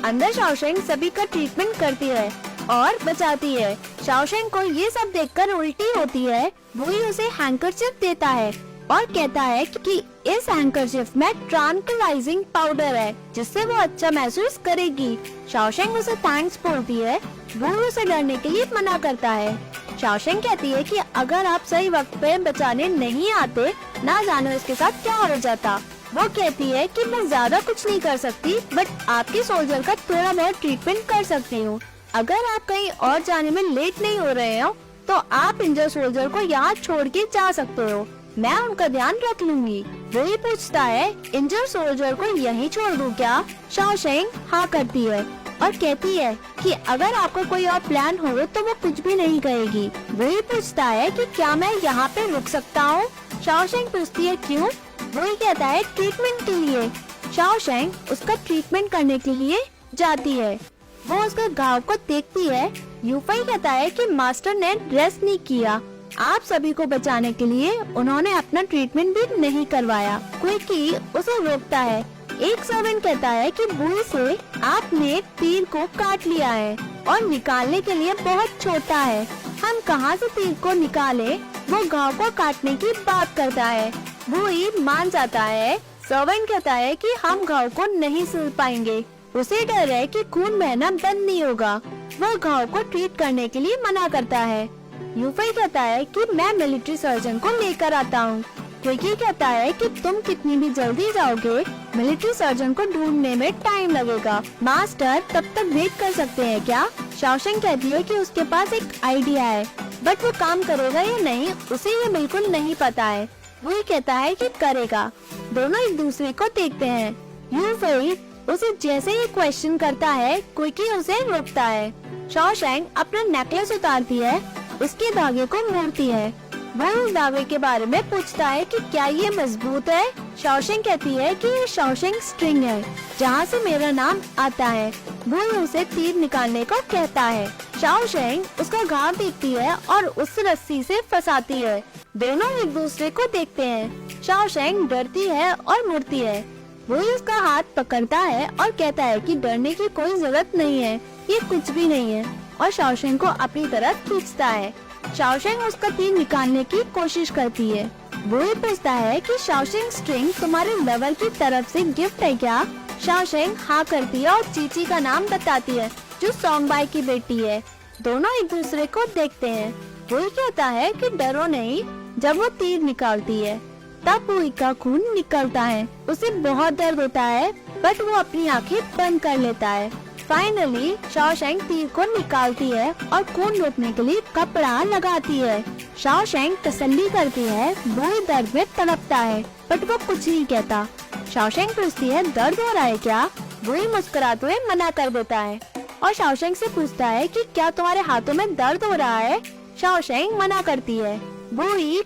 अंदर शाओशेंग सभी का ट्रीटमेंट करती है और बचाती है। शाओशेंग को ये सब देखकर उल्टी होती है। वही उसे हैंकरचिप देता है और कहता है कि इस हैंकरचिप में ट्रांक्विलाइजिंग पाउडर है जिससे वो अच्छा महसूस करेगी। शाओशेंग उसे थैंक्स बोलती है। वो उसे डरने के लिए मना करता है। शाओशेंग कहती है कि अगर आप सही वक्त पे बचाने नहीं आते, ना जाने उसके साथ क्या हो जाता। वो कहती है कि मैं ज्यादा कुछ नहीं कर सकती, बट आपके सोल्जर का थोड़ा बहुत ट्रीटमेंट कर सकती हूँ। अगर आप कहीं और जाने में लेट नहीं हो रहे हो तो आप इंजर सोल्जर को यहाँ छोड़ के जा सकते हो, मैं उनका ध्यान रख लूंगी। वही पूछता है, इंजर सोल्जर को यहीं छोड़ दूं क्या? शाओशेंग हाँ करती है और कहती है कि अगर आपका कोई और प्लान हो तो वो कुछ भी नहीं कहेगी। वही पूछता है कि क्या मैं यहाँ पे रुक सकता हूँ? शाओशेंग पूछती है क्यों? वही कहता है ट्रीटमेंट के लिए। शाओशेंग उसका ट्रीटमेंट करने के लिए जाती है। वो उसके घाव को देखती है। यूफई कहता है कि मास्टर ने रेस्ट नहीं किया, आप सभी को बचाने के लिए उन्होंने अपना ट्रीटमेंट भी नहीं करवाया। क्विकी उसे रोकता है। एक सर्वेंट कहता है कि बुई से आपने तीर को काट लिया है और निकालने के लिए बहुत छोटा है, हम कहां से तीर को निकाले? वो घाव को काटने की बात करता है। बुई मान जाता है। सर्वेंट कहता है कि हम घाव को नहीं सिल पाएंगे, उसे डर है कि खून बहना बंद नहीं होगा। वो घाव को ट्रीट करने के लिए मना करता है। यूफई कहता है कि मैं मिलिट्री सर्जन को लेकर आता हूँ। क्विकी कहता है कि तुम कितनी भी जल्दी जाओगे, मिलिट्री सर्जन को ढूंढने में टाइम लगेगा। मास्टर तब तक वेट कर सकते हैं क्या? शाओशेंग कहती है कि उसके पास एक आइडिया है, बट वो काम करेगा या नहीं उसे ये बिल्कुल नहीं पता है। वही कहता है कि करेगा। दोनों एक दूसरे को देखते हैं। यूफई उसे जैसे ही क्वेश्चन करता है, क्विकी उसे रोकता है। शाओशेंग अपना नेकलेस उतारती है, उसके धागे को मोड़ती है। वो उस धागे के बारे में पूछता है कि क्या ये मजबूत है? शाओशेंग कहती है कि ये शाओशेंग स्ट्रिंग है जहाँ से मेरा नाम आता है। वो उसे तीर निकालने को कहता है। शाओशेंग उसका घाव देखती है और उस रस्सी से फंसाती है। दोनों एक दूसरे को देखते हैं। शाओशेंग डरती है और मुड़ती है। वो उसका हाथ पकड़ता है और कहता है कि डरने की कोई जरूरत नहीं है, ये कुछ भी नहीं है, और शाओशेंग को अपनी तरफ खींचता है। शाओशेंग उसका तीर निकालने की कोशिश करती है। वो ये पूछता है कि शाओशेंग स्ट्रिंग तुम्हारे लवर की तरफ से गिफ्ट है क्या? शाओशेंग हाँ करती है और चीची का नाम बताती है जो सोंगबाई की बेटी है। दोनों एक दूसरे को देखते हैं। वो कहता है कि डरो नहीं। जब वो तीर निकालती है तब वही का खून निकलता है। उसे बहुत दर्द होता है, बट वो अपनी आंखें बंद कर लेता है। फाइनली शाओशेंग तीर को निकालती है और खून रोकने के लिए कपड़ा लगाती है। शाओशेंग तसल्ली करती है। वो दर्द में तड़पता है, बट वो कुछ नहीं कहता। शाओशेंग पूछती है दर्द हो रहा है क्या? वो मुस्कुराते हुए मना कर देता है और शाओशेंग से पूछता है कि क्या तुम्हारे हाथों में दर्द हो रहा है? शाओशेंग मना करती है। वो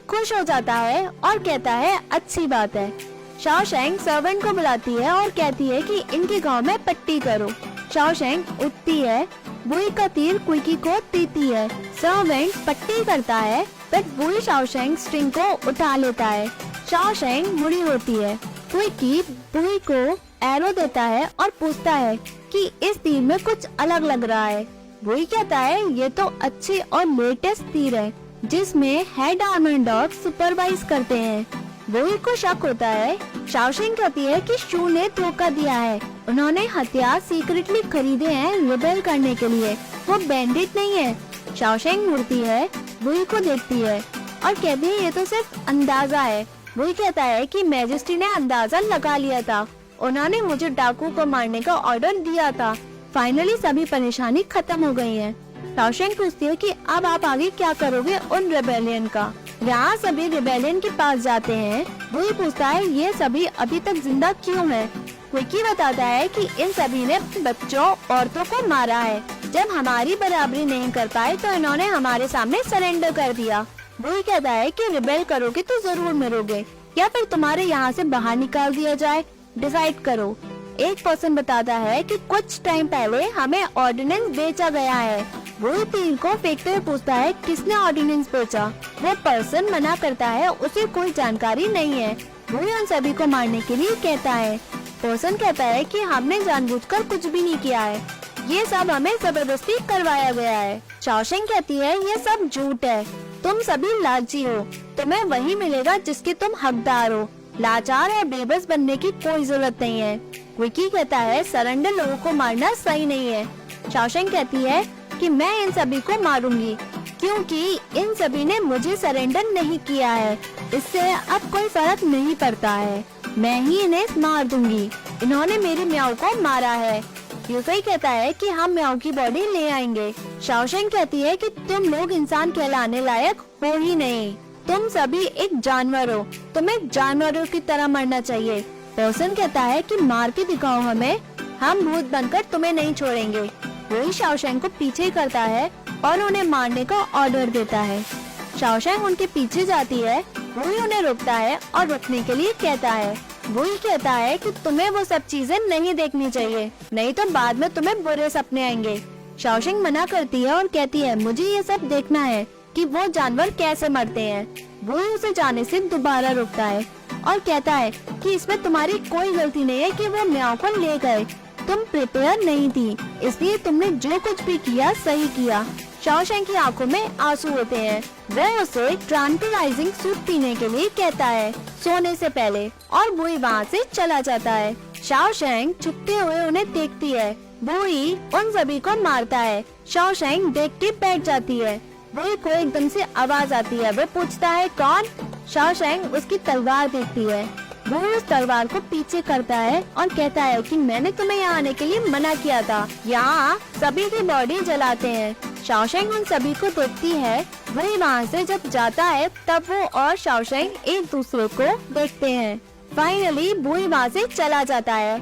खुश हो जाता है और कहता है अच्छी बात है। शाओशेंग सर्वेंट को बुलाती है और कहती है कि इनके गांव में पट्टी करो। शाओशेंग उठती है। बुई का तीर क्विकी को देती है। सर्वेंट पट्टी करता है, बट बुई शाओशेंग स्ट्रिंग को उठा लेता है। शाओशेंग मुड़ी होती है। क्विकी बुई को एरो देता है और पूछता है कि इस तीर में कुछ अलग लग रहा है। बुई कहता है ये तो अच्छी और लेटेस्ट तीर है जिसमें हेड आर्मर डॉग सुपरवाइज करते हैं। बुई को शक होता है। शाओशेंग कहती है कि शू ने धोखा दिया है, उन्होंने हथियार सीक्रेटली खरीदे हैं रिबेल करने के लिए, वो बैंडिट नहीं है। शाओशेंग मुड़ती है, बुई को देखती है और कहती है ये तो सिर्फ अंदाजा है। बुई कहता है कि मैजेस्टी ने अंदाजा लगा लिया था, उन्होंने मुझे डाकू को मारने का ऑर्डर दिया था। फाइनली सभी परेशानी खत्म हो गई है। शाओशेंग पूछती है कि अब आप आगे क्या करोगे उन रिबेलियन का? यहाँ सभी रिबेलियन के पास जाते हैं। वही पूछता है ये सभी अभी तक जिंदा क्यों हैं? क्विकी बताता है कि इन सभी ने बच्चों औरतों को मारा है। जब हमारी बराबरी नहीं कर पाए तो इन्होंने हमारे सामने सरेंडर कर दिया। वही कहता है कि रिबेल करोगे तो जरूर मरोगे या फिर तुम्हारे यहाँ से बाहर निकाल दिया जाए, डिसाइड करो। एक पर्सन बताता है कि कुछ टाइम पहले हमें ऑर्डिनेंस बेचा गया है। वो तीर को फेंकते हुए पूछता है किसने ऑर्डिनेंस बेचा? वो पर्सन मना करता है, उसे कोई जानकारी नहीं है। वो उन सभी को मारने के लिए कहता है। पर्सन कहता है कि हमने जानबूझकर कुछ भी नहीं किया है, ये सब हमें जबरदस्ती करवाया गया है। शाओशेंग कहती है ये सब झूठ है, तुम सभी लालची हो, तुम्हें वही मिलेगा जिसके तुम हकदार हो, लाचार और बेबस बनने की कोई जरूरत नहीं है। विकी कहता है सरेंडर लोगों को मारना सही नहीं है। शाओशेंग कहती है कि मैं इन सभी को मारूंगी क्योंकि इन सभी ने मुझे सरेंडर नहीं किया है, इससे अब कोई फर्क नहीं पड़ता है, मैं ही इन्हें मार दूंगी, इन्होंने मेरे म्याऊ को मारा है। यूफेई कहता है कि हम म्याऊ की बॉडी ले आएंगे। शाओशेंग कहती है कि तुम लोग इंसान कहलाने लायक हो ही नहीं, तुम सभी एक जानवर हो, तुम्हें जानवरों की तरह मरना चाहिए। पर्सन कहता है कि मार के दिखाओ हमें, हम भूत बनकर तुम्हें नहीं छोड़ेंगे। वही शाओशेंग को पीछे करता है और उन्हें मारने का ऑर्डर देता है। शाओशेंग उनके पीछे जाती है, वही उन्हें रोकता है और रुकने के लिए कहता है। वही कहता है कि तुम्हें वो सब चीजें नहीं देखनी चाहिए, नहीं तो बाद में तुम्हें बुरे सपने आएंगे। शाओशेंग मना करती है और कहती है मुझे ये सब देखना है कि वो जानवर कैसे मरते हैं। वो उसे जाने से दोबारा रोकता है और कहता है कि इसमें तुम्हारी कोई गलती नहीं है कि वो म्याऊ को ले गए, तुम प्रिपेयर नहीं थी, इसलिए तुमने जो कुछ भी किया सही किया। शाओशेंग की आंखों में आंसू होते हैं। वह उसे ट्रांक्विलाइजिंग सूप पीने के लिए कहता है सोने से पहले, और बुई वहाँ से चला जाता है। शाओशेंग छुपते हुए उन्हें देखती है, बुई उन सभी को मारता है। शाओशेंग देख के बैठ जाती है। बुई को एकदम से आवाज आती है, वह पूछता है कौन? शाओशेंग उसकी तलवार देखती है। वो उस तलवार को पीछे करता है और कहता है कि मैंने तुम्हें यहाँ आने के लिए मना किया था, यहाँ सभी की बॉडी जलाते हैं। शाओशेंग उन सभी को देखती है। वही वहाँ से जब जाता है तब वो और शाओशेंग एक दूसरे को देखते हैं। फाइनली बुई वहाँ से चला जाता है।